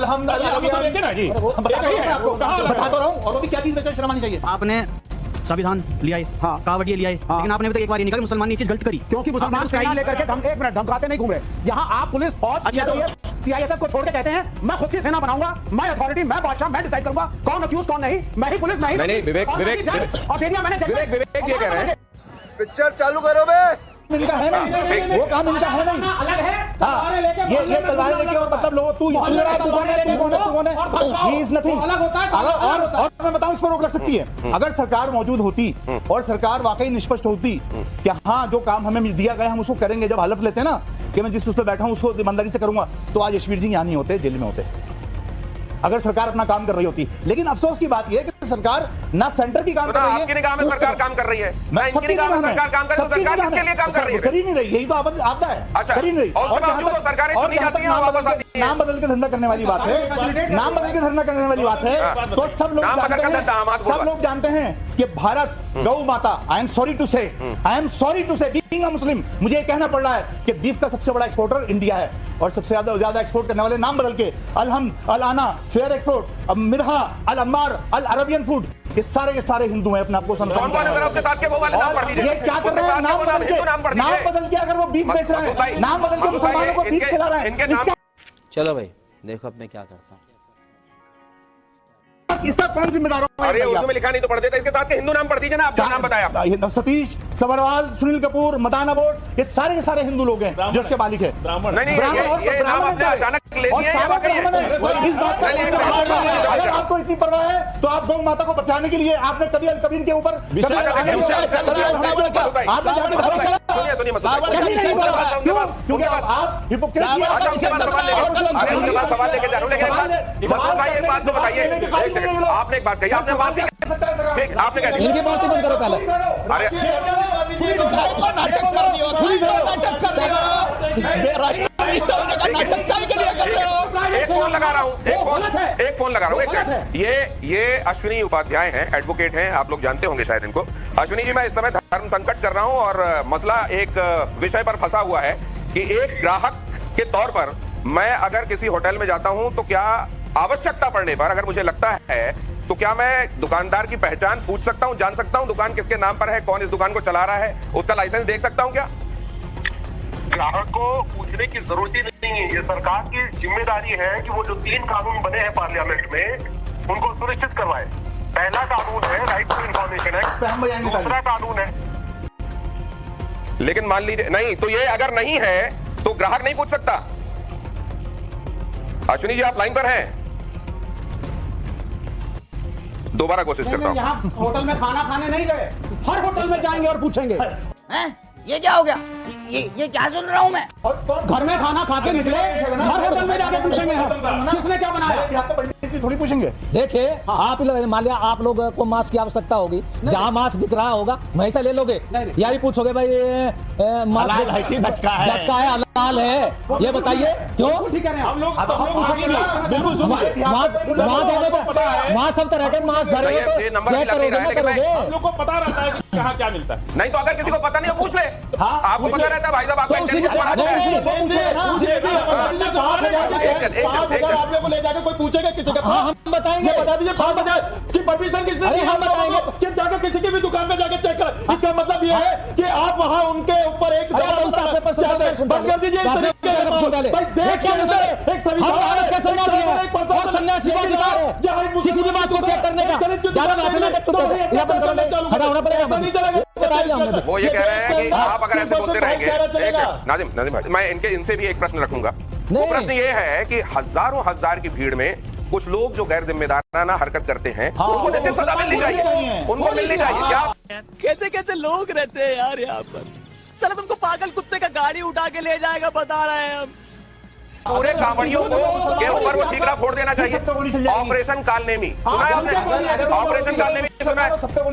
हम देंगे ना जी, बता तो रहा हूँ। और वो भी क्या चीज में शर्म आनी चाहिए। आपने संविधान लिया है, हाँ। कावड़ ये लिया है, लेकिन आपने अभी तक एक बार ये नहीं कहा मुसलमान ने ये चीज गलत करी, क्योंकि मुसलमान सेना लेकर के एक मिनट धमकाते नहीं घूम रहे। यहाँ आप पुलिस फौज सीआईएसएफ को छोड़ के कहते हैं मैं खुद की सेना बनाऊंगा, मैं अथॉरिटी, मैं बादशाह, मैं डिसाइड करूंगा कौन अक्यूज कौन नहीं, मैं ही पुलिस, मैं ही नहीं विवेक और दे दिया मैंने। विवेक ये कह रहे हैं पिक्चर चालू करो बे। इनका है नहीं, वो काम इनका है नहीं, अलग है। ये तलवार लेके और मतलब लोग तू ही इज नथिंग अलग होता है। और मैं बताऊं इस पर रोक लग सकती है अगर सरकार मौजूद होती और सरकार वाकई निष्पक्ष होती कि हाँ जो काम हमें दिया गया हम उसको करेंगे। जब हलफ लेते हैं ना कि मैं जिस उस पर बैठा हूं उसको ईमानदारी से करूंगा, तो आज यशवीर जी यहाँ नहीं होते, जेल में होते, अगर सरकार अपना काम कर रही होती। लेकिन अफसोस की बात यह है कि सरकार ना सेंटर की काम कर रही है, आपकी निगाह में सरकार काम कर रही है, मैं इनकी निगाह में सरकार काम कर रही है, सरकार किसके लिए काम कर रही है? कर ही नहीं रही, यही तो आपदा है। अच्छा, कर ही नहीं रही। और उसके बावजूद तो सरकारें चुनी जाती हैं और वापस आती हैं। नाम बदल के धंधा करने वाली बात है, नाम बदल के धंधा करने वाली बात है। तो सब लोग जानते हैं कि भारत गौ माता, आई एम सॉरी टू से बीइंग अ मुस्लिम, मुझे ये कहना पड़ रहा है कि बीफ का सबसे बड़ा एक्सपोर्टर इंडिया है और सबसे ज्यादा एक्सपोर्ट करने वाले नाम बदल के अलहम, अल आना, फेयर एक्सपोर्ट, मिर्हा, अल अम्मार, अल अरबियन फूड, ये सारे हिंदू हैं। अपने आप को कौन कौन है जरा उसके साथ के वो वाले नाम पढ़ दीजिए। ये क्या कर रहे हैं? नाम बदल के अगर वो बीफ बेच रहे हैं, नाम बदल के मुसलमानों को बीफ खिला रहे हैं। चलो भाई देखो अब मैं क्या करता हूँ। इसका कौन जिम्मेदार होगा? अरे उर्दू में लिखा नहीं तो पढ़ देता, इसके साथ के हिंदू नाम पढ़ दीजिए ना। आप नाम बताया सतीश सबरवाल, सुनील कपूर, मदाना बोर्ड, ये सारे हिंदू लोग हैं जो इसके मालिक है। नहीं ये नाम आपने अचानक ले दिया है। इस बात पर अगर आपको इतनी परवाह है तो आप गौ माता को बचाने के लिए आपने कभी अल कबीर के ऊपर सवाल लेके जा रहा हूँ, लेकिन भाई एक बात तो बताइए, आपने एक बात कही, आपने बात ठीक, आपने कहा इनकी बात बंद करो पहले। अरे एक फोन लगा रहा हूँ, एक सेकंड। ये अश्विनी उपाध्याय हैं, एडवोकेट हैं, आप लोग जानते होंगे शायद इनको। अश्विनी जी, मैं इस समय धर्म संकट कर रहा हूँ और मसला एक विषय पर फंसा हुआ है कि एक ग्राहक के तौर पर मैं अगर किसी होटल में जाता हूं तो क्या आवश्यकता पड़ने पर अगर मुझे लगता है तो क्या मैं दुकानदार की पहचान पूछ सकता हूं, जान सकता हूं दुकान किसके नाम पर है, कौन इस दुकान को चला रहा है, उसका लाइसेंस देख सकता हूं क्या? ग्राहक को पूछने की जरूरत ही नहीं है। ये सरकार की जिम्मेदारी है कि वो जो 3 कानून बने हैं पार्लियामेंट में उनको सुनिश्चित करवाए। पहला कानून है राइट टू इंफॉर्मेशन एक्ट, दूसरा कानून है। लेकिन मान लीजिए नहीं, तो ये अगर नहीं है तो ग्राहक नहीं पूछ सकता। अश्विनी जी आप लाइन पर हैं? दोबारा कोशिश करता हूं। यहाँ होटल में खाना खाने नहीं गए, हर होटल में जाएंगे और पूछेंगे हैं? ये क्या हो गया? ये क्या सुन रहा हूँ मैं? घर में खाना खा के निकले, हर होटल में जाके पूछेंगे किसने क्या बनाया। थोड़ी पूछेंगे। देखिए आप मान लिया आप लोग को मास्क की आवश्यकता होगी, जहाँ मास्क बिक रहा होगा वहीं से ले लोगे या भी पूछोगे भाई मास्क झटका है हलाल है, ये बताइए क्यों? वहाँ सब तरह के मास्क धरे चेक करोगे, हम लोग को पता रहता है कि कहाँ क्या मिलता है। नहीं तो अगर किसी को पता नहीं पूछ ले, आपको पता रहता है भाई साहब आपका ले जाकर कोई पूछेगा किसी का, हम बताएंगे, बता दीजिए 5,000 की परमिशन किसने दी? हम बताएंगे कि जाकर किसी की भी दुकान में जाकर चेक कर। इसका मतलब ये है कि आप वहाँ उनके ऊपर एक बंद कर दीजिए। किसी भी बात को चेक करने का वो ये कह रहे हैं कि आप अगर ऐसे बोलते रहेंगे। नाजिम भाई, मैं इनसे भी एक प्रश्न रखूंगा। वो प्रश्न ये है कि हजारों हजार की भीड़ में कुछ लोग जो गैर जिम्मेदाराना हरकत करते हैं उनको जैसे सजा मिलनी चाहिए, उनको मिलनी चाहिए क्या? कैसे कैसे लोग रहते हैं यार यहाँ पर। चलो तुमको पागल कुत्ते का गाड़ी उठा के ले जाएगा, बता रहे हैं हम। पूरे कांवड़ियों को के ऊपर वो ठीकरा फोड़ देना चाहिए। ऑपरेशन कालनेमी सुना है आपने? ऑपरेशन कालनेमी सुना है?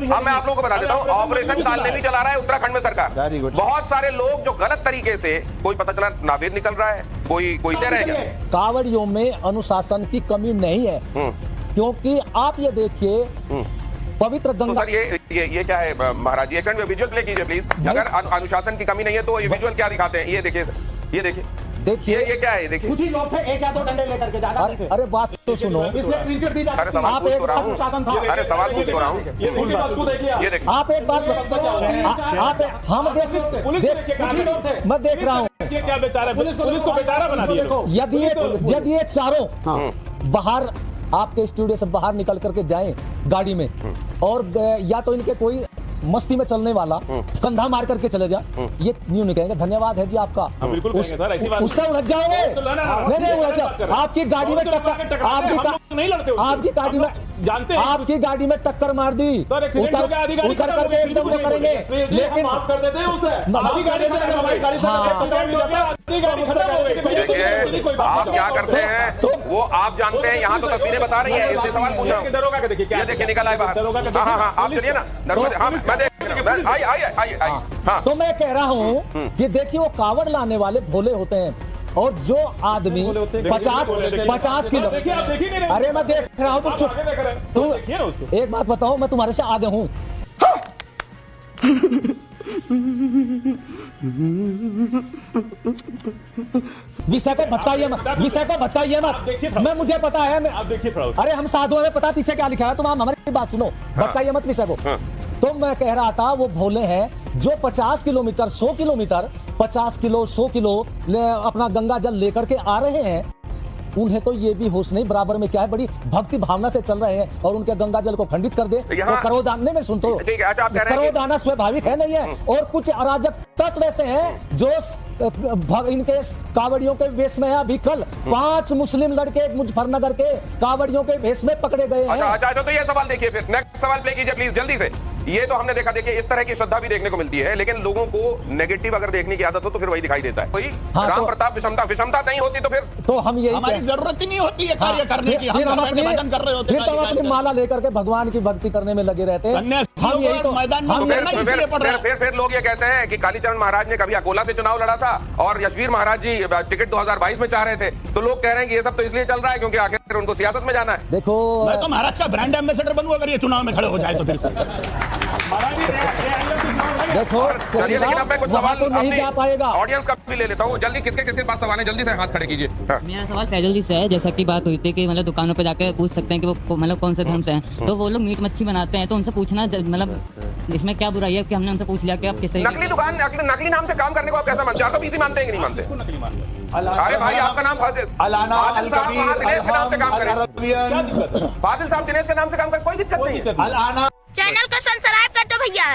हाँ, मैं आप लोगों को बता देता हूँ, ऑपरेशन कालनेमी चला रहा है उत्तराखंड में सरकार। बहुत सारे लोग जो गलत तरीके से, कोई पता चला नावेद निकल रहा है, कोई दे रहे हैं। कांवड़ियों में अनुशासन की कमी नहीं है, क्योंकि आप ये देखिए पवित्र गंगा। तो सर ये क्या है महाराज जी? एक विजुअल प्ले कीजिए प्लीज। अगर अनुशासन की कमी नहीं है तो ये विजुअल क्या दिखाते हैं? ये देखिए देखिए ये क्या है? देखिए कुछ ही लोग थे, एक या दो डंडे लेकर के ज्यादा नहीं थे। अरे बात तो सुनो, इसलिए क्लीन चिट दी जा अरे सकती है। सवाल आप पूछ एक तो रहा हूँ। शासन था। अरे सवाल पूछ तो रहा हूँ। ये देखिए ये देखिए आप एक बात आप हम देख पुलिस देख देखिए कहाँ खड़ी है। मैं देख रहा हूँ ये क्या बेचारा है? पुलिस को बेचारा बना दिया लोग। यदि ये चारों बाहर आपके स्टूडियो से बाहर निकल करके जाएं गाड़ी में और या तो इनके कोई मस्ती में चलने वाला कंधा मार करके चले जा, ये न्यू नहीं कहेंगे धन्यवाद है जी आपका, बिल्कुल कहेंगे सर, ऐसी बात उससे उलझ जाओगे। नहीं उलझ जाओ। आपकी गाड़ी में टक्कर, नहीं लड़ते आपकी गाड़ी में जानते हैं आपकी गाड़ी में टक्कर मार दी, उतर करके एकदम वो करेंगे, लेकिन माफ कर देते हैं उसे। आधी गाड़ी में हमारी गाड़ी से आधी गाड़ी खत्म हो गई। देखिए आप क्या करते हैं वो आप जानते हैं। यहाँ तो तस्वीरें बता रही है, इससे सवाल पूछ रहा हूँ। दरोगा का देखिए क्या ये देखिए निकल आए बाहर। हाँ आप चलिए ना दरवाजे। हाँ मैं देख रहा हूँ। आइए। हाँ तो मैं कह रहा हूँ कि देखिए वो कावड़ लाने वाले भोले होते हैं और जो आदमी 50 किलो, अरे मैं देख रहा हूँ, तुम चुप, तुम एक बात बताओ, मैं तुम्हारे से आगे हूँ। विषय को भटकाइए मत, मैं मुझे पता है आप देखिए थोड़ा। अरे हम साधुओं में पता पीछे क्या लिखा है, तुम हमारी बात सुनो, भटकाइए मत विषय को। तो मैं कह रहा था वो भोले हैं जो 50 किलोमीटर 100 किलोमीटर 50 किलो 100 किलो अपना गंगा जल लेकर के आ रहे हैं, उन्हें तो ये भी होश नहीं बराबर में क्या है, बड़ी भक्ति भावना से चल रहे हैं और उनके गंगा जल को खंडित कर दे तो करोदान में सुनते हो, करोदाना स्वाभाविक है नहीं है। और कुछ अराजक तत्व ऐसे हैं जो इनके कावड़ियों के वेश में है। अभी कल 5 मुस्लिम लड़के मुजफ्फरनगर के कावड़ियों के वेश में पकड़े गए हैं। अच्छा तो ये सवाल देखिए, फिर नेक्स्ट सवाल प्ले कीजिए प्लीज जल्दी से। ये तो हमने देखा, देखिए इस तरह की श्रद्धा भी देखने को मिलती है, लेकिन लोगों को नेगेटिव अगर देखने की आदत हो तो फिर वही दिखाई देता है। कोई राम प्रताप विषमता नहीं होती तो फिर तो हम यही हमारी जरूरत ही नहीं होती है कार्य करने की। हम भजन कर रहे होते हैं, फिर तो अपनी माला लेकर के भगवान की भक्ति करने में लगे रहते हैं। हम यही तो मैदान में फिर लोग ये कहते हैं कि कालीचरण महाराज ने कभी अकोला से चुनाव लड़ा था और यशवीर महाराज जी टिकट 2022 में चाह रहे थे, तो लोग कह रहे हैं कि ये सब तो इसलिए चल रहा है क्योंकि आखिर उनको सियासत में जाना है। देखो मैं तो महाराज का ब्रांड एम्बेसडर बनूं अगर ये चुनाव में खड़े हो जाए तो फिर देखो चलिए, लेकिन अब मैं कुछ सवाल तो नहीं जा पाएगा। ऑडियंस का भी ले लेता हूँ। जल्दी किसके पास सवाल है, जल्दी से हाथ खड़े कीजिए। मेरा सवाल फैजल जी से है। जैसा कि बात हुई थी कि मतलब दुकानों पे जाके पूछ सकते हैं कि वो मतलब कौन से धर्म से हैं, तो वो लोग मीट मच्छी बनाते हैं, तो उनसे पूछना मतलब इसमें क्या बुराई है कि हमने उनसे पूछ लिया कि आप किस नकली दुकान नकली नाम से काम करने को आप कैसा मानते हैं? 420 मानते हैं कि नहीं मानते? अरे भाई आपका नाम फाजिल साहब दिनेश के नाम से काम करें, फाजिल साहब दिनेश के नाम से काम करें, कोई दिक्कत नहीं है। चैनल को सब्सक्राइब कर दो भैया।